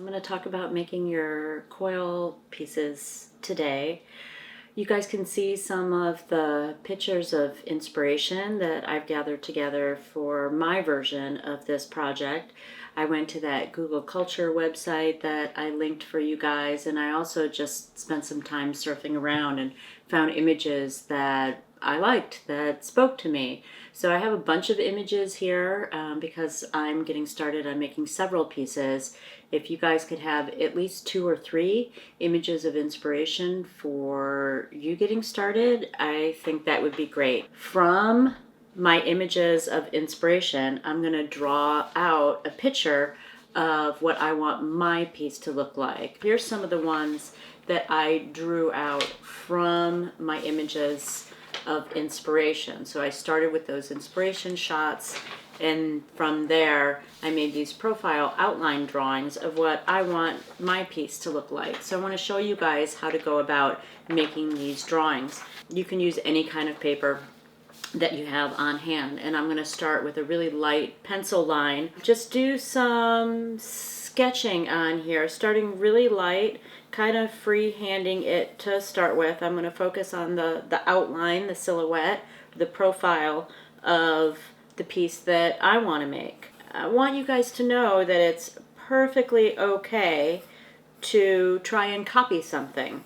I'm going to talk about making your coil pieces today. You guys can see some of the pictures of inspiration that I've gathered together for my version of this project. I went to that Google Culture website that I linked for you guys, and I also just spent some time surfing around and found images that I liked, that spoke to me. So I have a bunch of images here because I'm getting started on making several pieces. If you guys could have at least 2 or 3 images of inspiration for you getting started, I think that would be great. From my images of inspiration, I'm going to draw out a picture of what I want my piece to look like. Here's some of the ones that I drew out from my images of inspiration. So I started with those inspiration shots, and from there I made these profile outline drawings of what I want my piece to look like. So I want to show you guys how to go about making these drawings. You can use any kind of paper that you have on hand, and I'm going to start with a really light pencil line. Just do some sketching on here, starting really light, kind of free-handing it to start with. I'm going to focus on the outline, the silhouette, the profile of the piece that I want to make. I want you guys to know that it's perfectly okay to try and copy something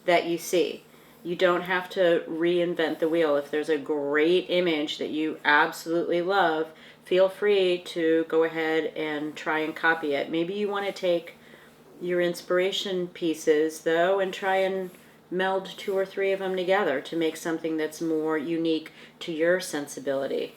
that you see. You don't have to reinvent the wheel. If there's a great image that you absolutely love, feel free to go ahead and try and copy it. Maybe you want to take your inspiration pieces, though, and try and meld 2 or 3 of them together to make something that's more unique to your sensibility.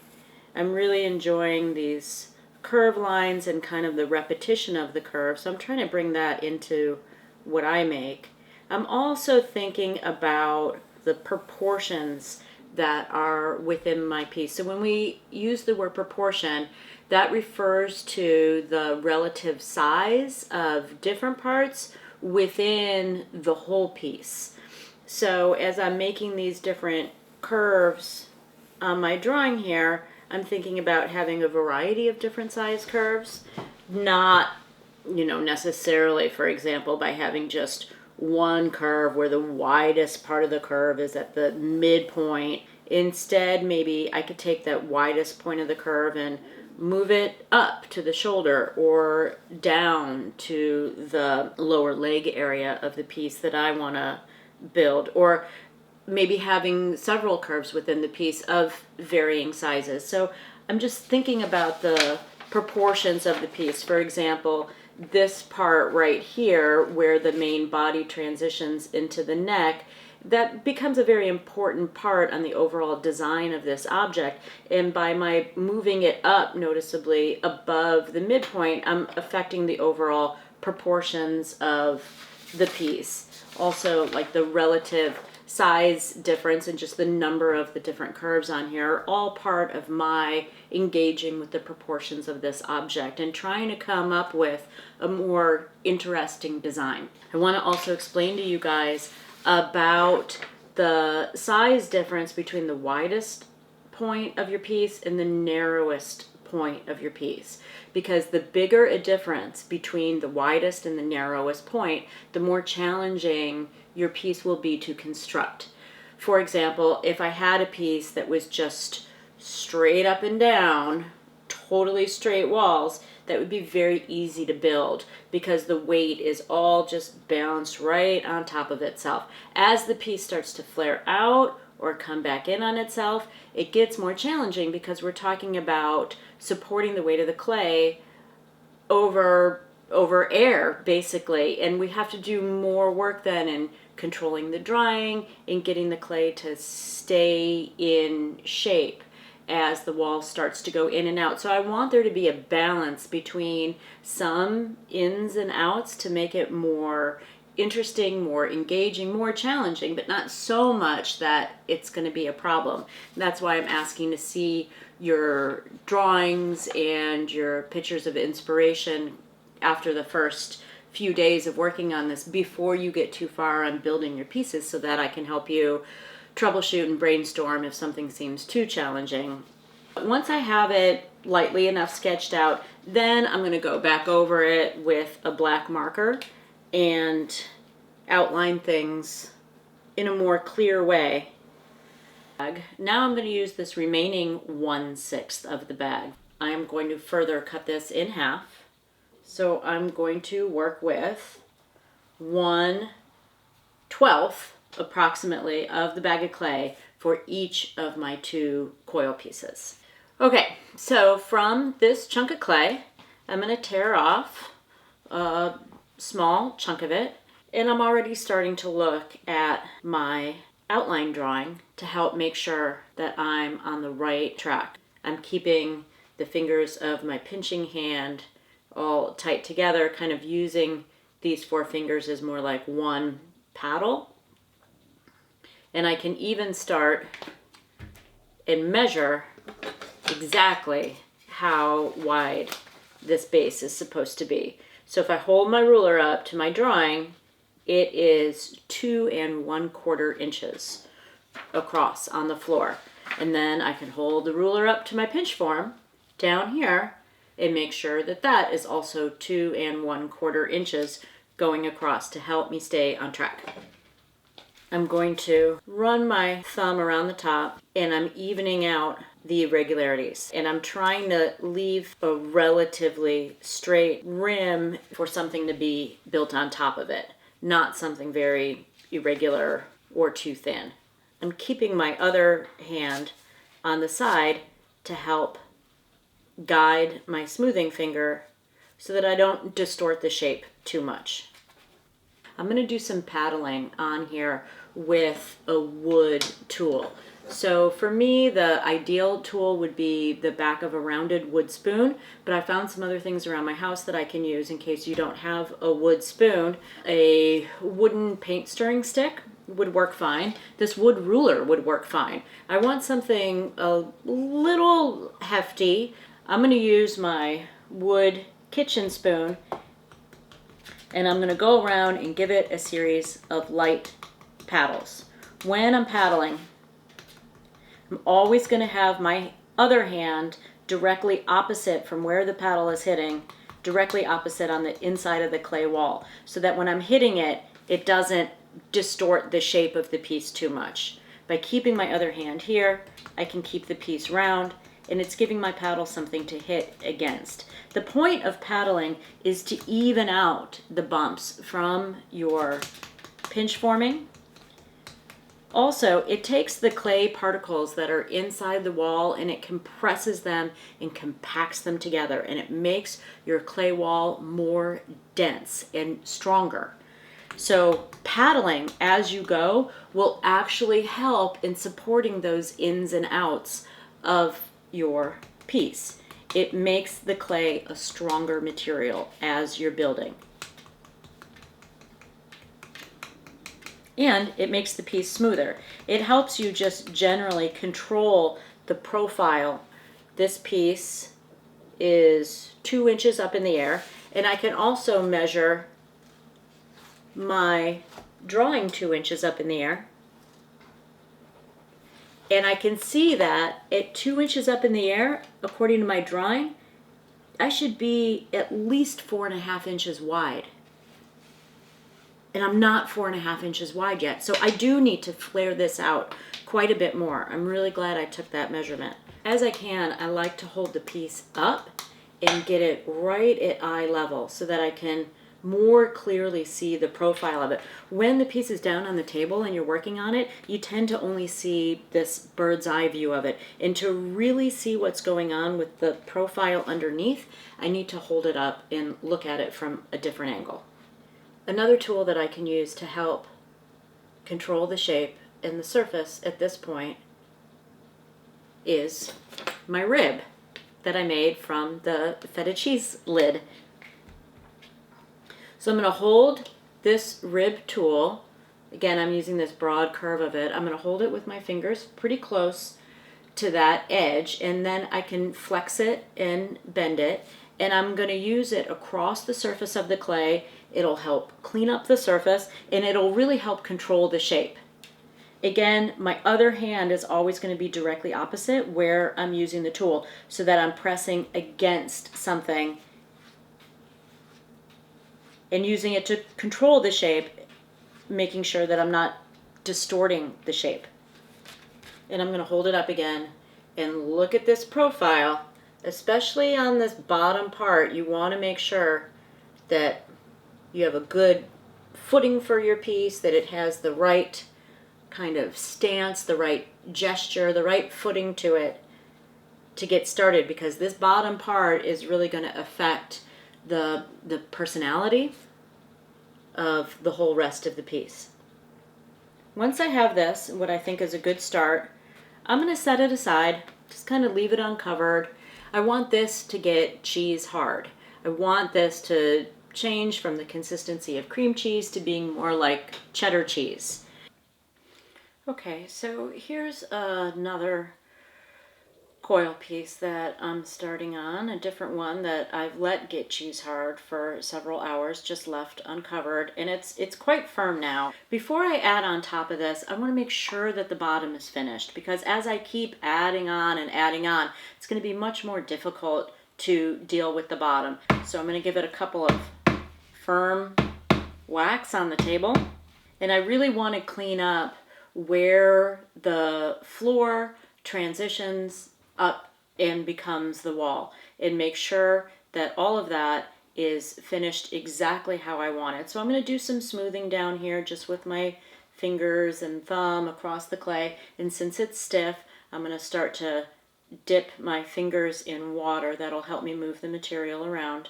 I'm really enjoying these curve lines and kind of the repetition of the curve, so I'm trying to bring that into what I make. I'm also thinking about the proportions that are within my piece. So when we use the word proportion, that refers to the relative size of different parts within the whole piece. So as I'm making these different curves on my drawing here, I'm thinking about having a variety of different size curves, not, necessarily, for example, by having just one curve where the widest part of the curve is at the midpoint. Instead, maybe I could take that widest point of the curve and move it up to the shoulder or down to the lower leg area of the piece that I want to build, or maybe having several curves within the piece of varying sizes. So I'm just thinking about the proportions of the piece. For example, this part right here where the main body transitions into the neck, that becomes a very important part on the overall design of this object. And by my moving it up noticeably above the midpoint, I'm affecting the overall proportions of the piece. Also, like the relative size difference and just the number of the different curves on here are all part of my engaging with the proportions of this object and trying to come up with a more interesting design. I want to also explain to you guys about the size difference between the widest point of your piece and the narrowest point of your piece, because the bigger a difference between the widest and the narrowest point, the more challenging your piece will be to construct. For example, if I had a piece that was just straight up and down, totally straight walls, that would be very easy to build because the weight is all just balanced right on top of itself. As the piece starts to flare out or come back in on itself, it gets more challenging because we're talking about supporting the weight of the clay over air, basically, and we have to do more work then in controlling the drying and getting the clay to stay in shape as the wall starts to go in and out. So I want there to be a balance between some ins and outs to make it more interesting, more engaging, more challenging, but not so much that it's going to be a problem. That's why I'm asking to see your drawings and your pictures of inspiration after the first few days of working on this before you get too far on building your pieces, so that I can help you troubleshoot and brainstorm if something seems too challenging. Once I have it lightly enough sketched out. Then I'm going to go back over it with a black marker and outline things in a more clear way. Now I'm going to use this remaining 1/6 of the bag. I am going to further cut this in half. So I'm going to work with 1/12 approximately of the bag of clay for each of my 2 coil pieces. Okay, so from this chunk of clay, I'm going to tear off a small chunk of it, and I'm already starting to look at my outline drawing to help make sure that I'm on the right track. I'm keeping the fingers of my pinching hand all tight together, kind of using these 4 fingers as more like one paddle. And I can even start and measure exactly how wide this base is supposed to be. So if I hold my ruler up to my drawing, it is 2 1/4 inches across on the floor. And then I can hold the ruler up to my pinch form down here and make sure that that is also 2 1/4 inches going across to help me stay on track. I'm going to run my thumb around the top, and I'm evening out the irregularities. And I'm trying to leave a relatively straight rim for something to be built on top of it, not something very irregular or too thin. I'm keeping my other hand on the side to help guide my smoothing finger so that I don't distort the shape too much. I'm going to do some paddling on here with a wood tool. So for me, the ideal tool would be the back of a rounded wood spoon, but I found some other things around my house that I can use in case you don't have a wood spoon. A wooden paint stirring stick would work fine. This wood ruler would work fine. I want something a little hefty. I'm going to use my wood kitchen spoon, and I'm going to go around and give it a series of light paddles. When I'm paddling, I'm always going to have my other hand directly opposite from where the paddle is hitting, directly opposite on the inside of the clay wall, so that when I'm hitting it, it doesn't distort the shape of the piece too much. By keeping my other hand here, I can keep the piece round, and it's giving my paddle something to hit against. The point of paddling is to even out the bumps from your pinch forming. Also, it takes the clay particles that are inside the wall and it compresses them and compacts them together, and it makes your clay wall more dense and stronger. So paddling as you go will actually help in supporting those ins and outs of your piece. It makes the clay a stronger material as you're building. And it makes the piece smoother. It helps you just generally control the profile. This piece is 2 inches up in the air, and I can also measure my drawing 2 inches up in the air. And I can see that at 2 inches up in the air, according to my drawing, I should be at least 4.5 inches wide. And I'm not 4.5 inches wide yet. So I do need to flare this out quite a bit more. I'm really glad I took that measurement. As I can, I like to hold the piece up and get it right at eye level so that I can more clearly see the profile of it. When the piece is down on the table and you're working on it, you tend to only see this bird's eye view of it. And to really see what's going on with the profile underneath, I need to hold it up and look at it from a different angle. Another tool that I can use to help control the shape and the surface at this point is my rib that I made from the feta cheese lid. So I'm going to hold this rib tool. Again, I'm using this broad curve of it. I'm going to hold it with my fingers pretty close to that edge, and then I can flex it and bend it. And I'm going to use it across the surface of the clay. It'll help clean up the surface, and it'll really help control the shape. Again, my other hand is always going to be directly opposite where I'm using the tool so that I'm pressing against something and using it to control the shape, making sure that I'm not distorting the shape. And I'm going to hold it up again and look at this profile. Especially on this bottom part, you want to make sure that you have a good footing for your piece, that it has the right kind of stance, the right gesture, the right footing to it to get started, because this bottom part is really going to affect the personality of the whole rest of the piece. Once I have this, what I think is a good start, I'm going to set it aside, just kind of leave it uncovered. I want this to get cheese hard. I want this to change from the consistency of cream cheese to being more like cheddar cheese. Okay, so here's another coil piece that I'm starting on, a different one that I've let get cheese hard for several hours, just left uncovered, and it's quite firm now. Before I add on top of this, I want to make sure that the bottom is finished, because as I keep adding on and adding on, it's going to be much more difficult to deal with the bottom. So I'm going to give it a couple of firm whacks on the table, and I really want to clean up where the floor transitions up and becomes the wall, and make sure that all of that is finished exactly how I want it. So I'm going to do some smoothing down here just with my fingers and thumb across the clay, and since it's stiff, I'm going to start to dip my fingers in water. That'll help me move the material around.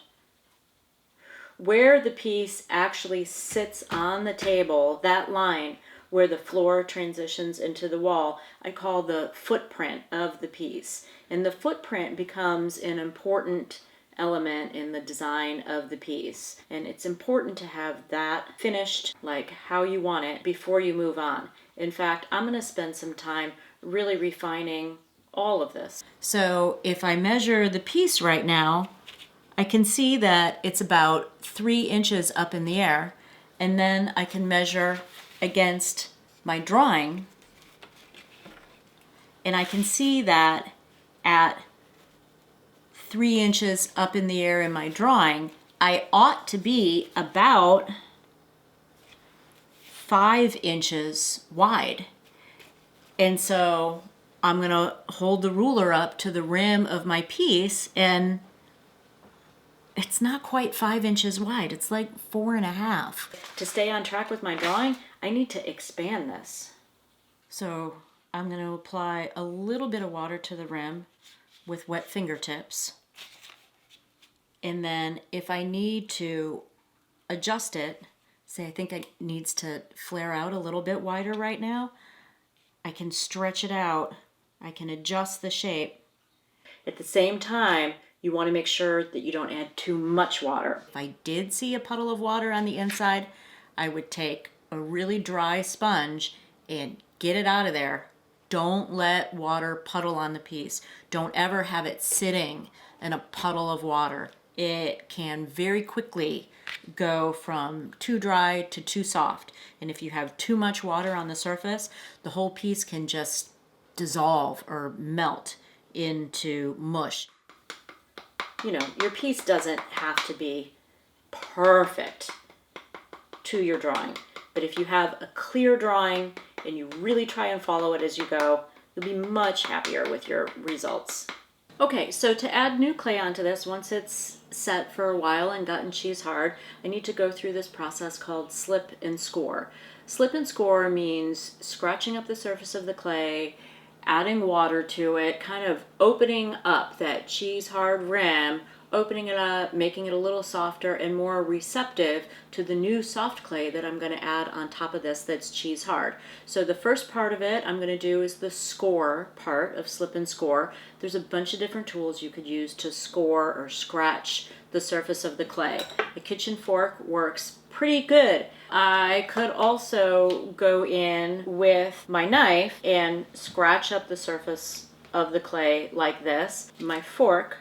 Where the piece actually sits on the table, that line where the floor transitions into the wall, I call the footprint of the piece. And the footprint becomes an important element in the design of the piece. And it's important to have that finished like how you want it before you move on. In fact, I'm going to spend some time really refining all of this. So if I measure the piece right now, I can see that it's about 3 inches up in the air, and then I can measure against my drawing, and I can see that at 3 inches up in the air in my drawing, I ought to be about 5 inches wide. And so I'm going to hold the ruler up to the rim of my piece, and it's not quite 5 inches wide. It's like 4.5. To stay on track with my drawing, I need to expand this. So I'm going to apply a little bit of water to the rim with wet fingertips. And then if I need to adjust it, say I think it needs to flare out a little bit wider right now, I can stretch it out. I can adjust the shape. At the same time, you want to make sure that you don't add too much water. If I did see a puddle of water on the inside, I would take a really dry sponge and get it out of there. Don't let water puddle on the piece. Don't ever have it sitting in a puddle of water. It can very quickly go from too dry to too soft. And if you have too much water on the surface, the whole piece can just dissolve or melt into mush. You know, your piece doesn't have to be perfect to your drawing, but if you have a clear drawing and you really try and follow it as you go, you'll be much happier with your results. Okay, so to add new clay onto this, once it's set for a while and gotten cheese hard, I need to go through this process called slip and score. Slip and score means scratching up the surface of the clay, adding water to it, kind of opening up that cheese hard rim, opening it up, making it a little softer and more receptive to the new soft clay that I'm going to add on top of this that's cheese hard. So the first part of it I'm going to do is the score part of slip and score. There's a bunch of different tools you could use to score or scratch the surface of the clay. A kitchen fork works pretty good. I could also go in with my knife and scratch up the surface of the clay like this. My fork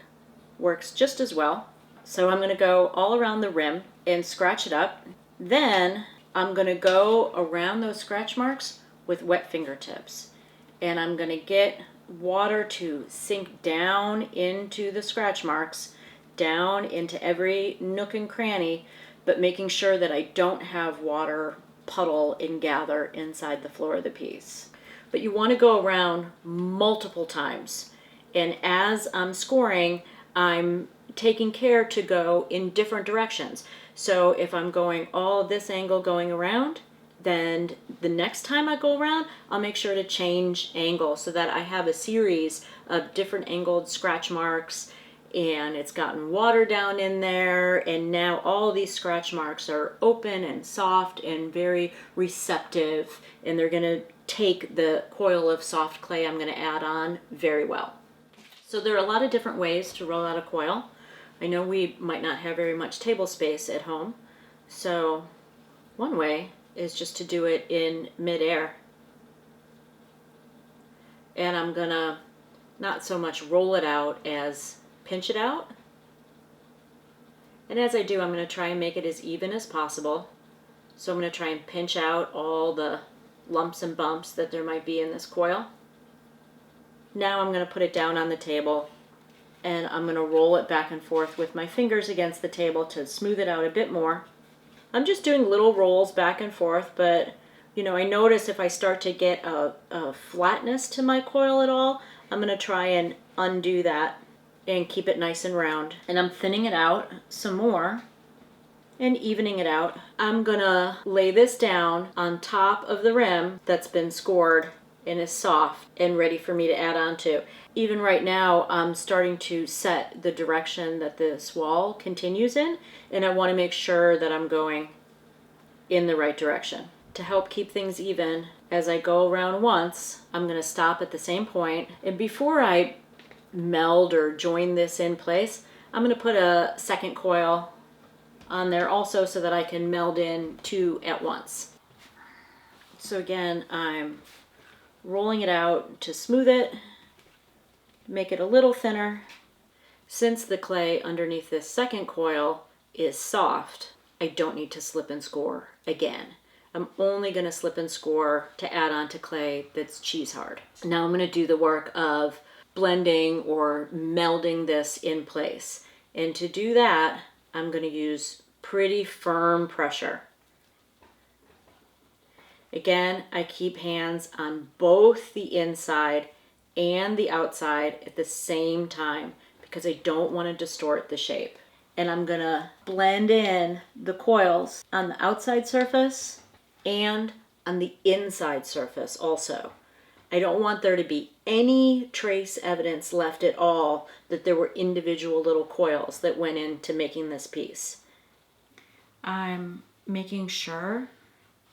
works just as well. So I'm going to go all around the rim and scratch it up. Then I'm going to go around those scratch marks with wet fingertips. And I'm going to get water to sink down into the scratch marks, down into every nook and cranny, but making sure that I don't have water puddle and gather inside the floor of the piece. But you want to go around multiple times. And as I'm scoring, I'm taking care to go in different directions. So if I'm going all this angle going around, then the next time I go around, I'll make sure to change angle so that I have a series of different angled scratch marks, and it's gotten water down in there, and now all these scratch marks are open and soft and very receptive, and they're going to take the coil of soft clay I'm going to add on very well. So there are a lot of different ways to roll out a coil. I know we might not have very much table space at home, so one way is just to do it in midair. And I'm gonna not so much roll it out as pinch it out. And as I do, I'm gonna try and make it as even as possible. So I'm gonna try and pinch out all the lumps and bumps that there might be in this coil. Now I'm gonna put it down on the table, and I'm gonna roll it back and forth with my fingers against the table to smooth it out a bit more. I'm just doing little rolls back and forth, but I notice if I start to get a flatness to my coil at all, I'm gonna try and undo that and keep it nice and round. And I'm thinning it out some more and evening it out. I'm gonna lay this down on top of the rim that's been scored and is soft and ready for me to add on to. Even right now, I'm starting to set the direction that this wall continues in, and I want to make sure that I'm going in the right direction. To help keep things even, as I go around once, I'm going to stop at the same point, and before I meld or join this in place, I'm going to put a second coil on there also so that I can meld in two at once. So again, I'm rolling it out to smooth it, make it a little thinner. Since the clay underneath this second coil is soft, I don't need to slip and score again. I'm only going to slip and score to add on to clay that's cheese hard. Now I'm going to do the work of blending or melding this in place. And to do that, I'm going to use pretty firm pressure. Again, I keep hands on both the inside and the outside at the same time because I don't want to distort the shape. And I'm gonna blend in the coils on the outside surface and on the inside surface also. I don't want there to be any trace evidence left at all that there were individual little coils that went into making this piece. I'm making sure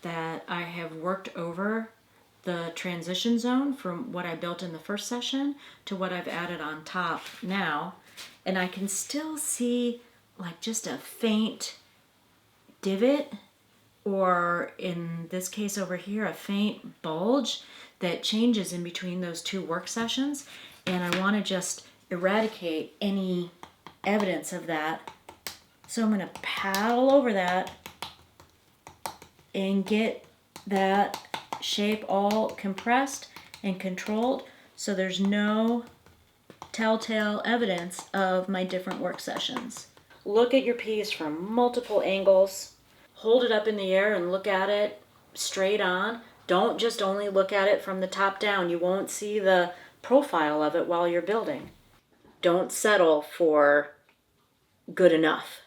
that I have worked over the transition zone from what I built in the first session to what I've added on top now. And I can still see like just a faint divot, or in this case over here, a faint bulge that changes in between those two work sessions. And I want to just eradicate any evidence of that. So I'm going to paddle over that and get that shape all compressed and controlled so there's no telltale evidence of my different work sessions. Look at your piece from multiple angles. Hold it up in the air and look at it straight on. Don't just only look at it from the top down. You won't see the profile of it while you're building. Don't settle for good enough.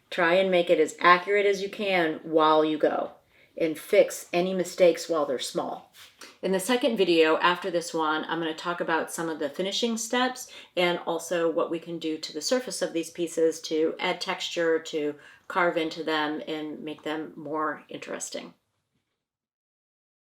Try and make it as accurate as you can while you go, and fix any mistakes while they're small. In the second video after this one, I'm going to talk about some of the finishing steps and also what we can do to the surface of these pieces to add texture, to carve into them and make them more interesting.